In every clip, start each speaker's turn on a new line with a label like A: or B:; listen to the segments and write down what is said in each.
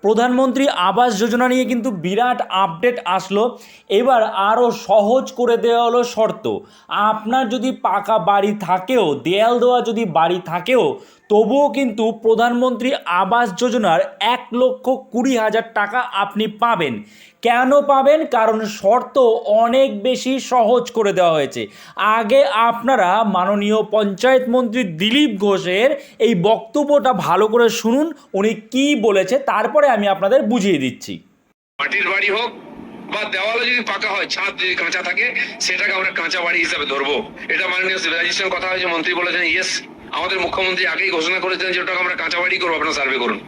A: প্রধানমন্ত্রী আবাস যোজনা নিয়ে কিন্তু বিরাট আপডেট আসলো। এবার আরও সহজ করে দেওয়া হলো শর্ত। আপনার যদি পাকা বাড়ি থাকেও, দেয়াল দেওয়া যদি বাড়ি থাকেও, তবুও কিন্তু প্রধানমন্ত্রী আবাস যোজনার 1,20,000 টাকা আপনি পাবেন। কেন পাবেন? কারণ শর্ত অনেক বেশি সহজ করে দেওয়া হয়েছে। আগে আপনারা মাননীয় পঞ্চায়েত মন্ত্রী দিলীপ ঘোষের এই বক্তব্যটা ভালো করে শুনুন, উনি কি বলেছে, তারপরে আমি আপনাদের বুঝিয়ে দিচ্ছি।
B: মাটির বাড়ি হোক বা দেওয়ালে যদি পাকা হয়, ছাদ যদি কাঁচা থাকে, সেটাকে আমরা কাঁচা বাড়ি হিসাবে ধরবো। এটা মাননীয় সিভিলাইজেশন কথা হয়েছে, মন্ত্রী বলেছেন ইয়েস। আমাদের মুখ্যমন্ত্রী আগেই ঘোষণা করেছেন যে ওটাকে আমরা কাঁচা বাড়ি করবো, আপনারা সার্ভে করুন।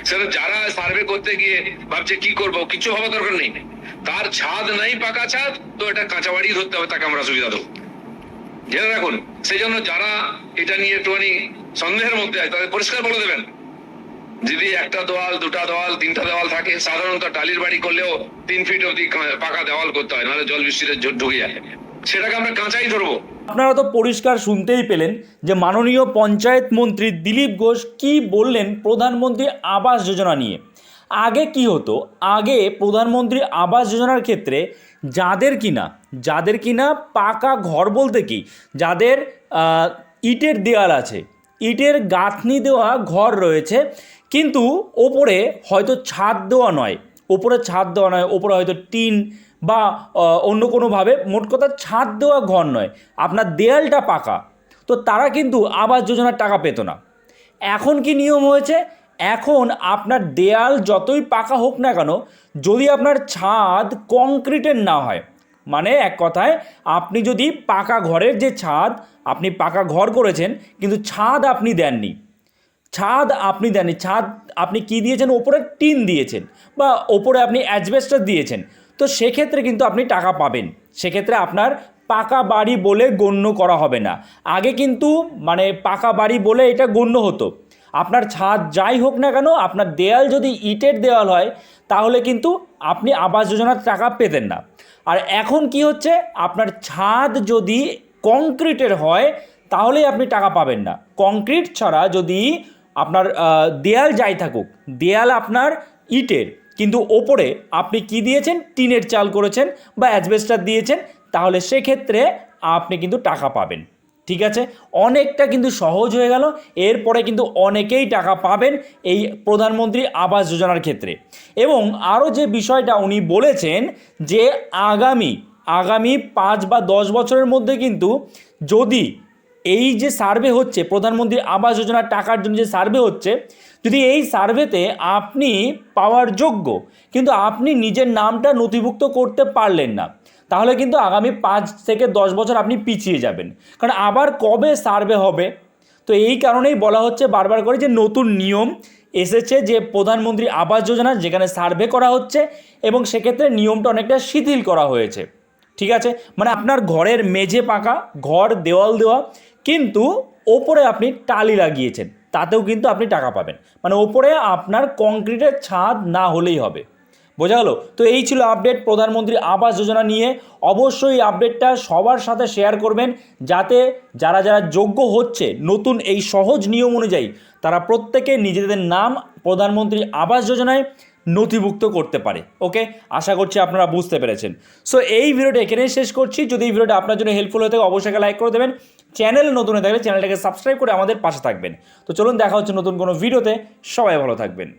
B: সেটা যারা সার্ভে করতে গিয়ে ভাবছে কি করবো, কিছু হওয়ার দরকার নেই। তার ছাদ নাই, পাকা ছাদ, তো এটা কাঁচা বাড়ি ধরতে হবে, তাকে আমরা সুবিধা দেবো, জেনে রাখুন। সেই জন্য যারা এটা নিয়ে একটুখানি সন্দেহের মধ্যে আছে, তাদের পরিষ্কার বলে দেবেন। যদি একটা দেওয়াল, দুটা দেওয়াল, তিনটা দেওয়াল থাকে, সাধারণত টালির বাড়ি করলেও 3 ফিট অব্দি পাকা দেওয়াল করতে হয়, নাহলে জল বৃষ্টিতে ঢুকে যায়। সেটাকে আমরা কাঁচাই ধরবো।
A: আপনারা তো পরিষ্কার শুনতেই পেলেন যে মাননীয় পঞ্চায়েত মন্ত্রী দিলীপ ঘোষ কি বললেন প্রধানমন্ত্রী আবাস যোজনা নিয়ে। আগে কি হতো? আগে প্রধানমন্ত্রী আবাস যোজনার ক্ষেত্রে যাদের কিনা পাকা ঘর বলতে কি, যাদের ইটের দেওয়াল আছে, ইটের গাঁথনি দেওয়া ঘর রয়েছে, কিন্তু ওপরে হয়তো ছাদ দেওয়া নয়, ওপরে হয়তো টিন বা অন্য কোনোভাবে, মোট কথা ছাদ দেওয়া ঘর নয়, আপনার দেয়ালটা পাকা, তো তারা কিন্তু আবাস যোজনার টাকা পেত না। এখন কি নিয়ম হয়েছে? এখন আপনার দেয়াল যতই পাকা হোক না কেন, যদি আপনার ছাদ কংক্রিটের না হয়, মানে এক কথায় আপনি যদি পাকা ঘরের যে ছাদ, আপনি পাকা ঘর করেছেন কিন্তু ছাদ আপনি দেননি, ছাদ আপনি কি দিয়েছেন? ওপরে টিন দিয়েছেন বা ওপরে আপনি অ্যাজবেস্টার দিয়েছেন, তো সেক্ষেত্রে কিন্তু আপনি টাকা পাবেন। সেক্ষেত্রে আপনার পাকা বাড়ি বলে গণ্য করা হবে না। আগে কিন্তু মানে পাকা বাড়ি বলে এটা গণ্য হতো। আপনার ছাদ যাই হোক না কেন, আপনার দেয়াল যদি ইটের দেওয়াল হয়, তাহলে কিন্তু আপনি আবাস যোজনার টাকা পেতেন না। আর এখন কি হচ্ছে? আপনার ছাদ যদি কংক্রিটের হয়, তাহলেই আপনি টাকা পাবেন না। কংক্রিট ছাড়া যদি আপনার দেয়াল যাই থাকুক, দেয়াল আপনার ইটের, কিন্তু ওপরে আপনি কি দিয়েছেন? টিনের চাল করেছেন বা অ্যাজবেস্টার দিয়েছেন, তাহলে সেক্ষেত্রে আপনি কিন্তু টাকা পাবেন। ঠিক আছে, অনেকটা কিন্তু সহজ হয়ে গেল। এরপরে কিন্তু অনেকেই টাকা পাবেন এই প্রধানমন্ত্রী আবাস যোজনার ক্ষেত্রে। এবং আরও যে বিষয়টা উনি বলেছেন যে আগামী 5 বা 10 বছরের মধ্যে কিন্তু যদি এই যে সার্ভে হচ্ছে, প্রধানমন্ত্রী আবাস যোজনার টাকার জন্য যে সার্ভে হচ্ছে, যদি এই সার্ভেতে আপনি পাওয়ার যোগ্য কিন্তু আপনি নিজের নামটা নথিভুক্ত করতে পারলেন না, তাহলে কিন্তু আগামী 5 থেকে 10 বছর আপনি পিছিয়ে যাবেন। কারণ আবার কবে সার্ভে হবে? তো এই কারণেই বলা হচ্ছে বারবার করে যে নতুন নিয়ম এসেছে, যে প্রধানমন্ত্রী আবাস যোজনা যেখানে সার্ভে করা হচ্ছে, এবং সেক্ষেত্রে নিয়মটা অনেকটা শিথিল করা হয়েছে। ঠিক আছে, মানে আপনার ঘরের মেঝে পাকা, ঘর দেওয়াল দেওয়া, কিন্তু ওপরে আপনি টালি লাগিয়েছেন, তাতেও কিন্তু আপনি টাকা পাবেন। মানে ওপরে আপনার কংক্রিটের ছাদ না হলেই হবে। বোঝা গেল? তো এই ছিল আপডেট প্রধানমন্ত্রী আবাস যোজনা নিয়ে। অবশ্যই আপডেটটা সবার সাথে শেয়ার করবেন, যাতে যারা যোগ্য হচ্ছে নতুন এই সহজ নিয়ম অনুযায়ী, তারা প্রত্যেকে নিজেদের নাম প্রধানমন্ত্রী আবাস যোজনায় নথিভুক্ত করতে পারে। ওকে, আশা করছি আপনারা বুঝতে পেরেছেন। সো এই ভিডিওটা এখানেই শেষ করছি। যদি এই ভিডিওটা আপনার জন্য হেল্পফুল হয়ে থাকে, অবশ্যই লাইক করে দেবেন। চ্যানেল নতুন হয়ে থাকলে চ্যানেলটাকে সাবস্ক্রাইব করে আমাদের পাশে থাকবেন। তো চলুন, দেখা হচ্ছে নতুন কোনো ভিডিওতে। সবাই ভালো থাকবেন।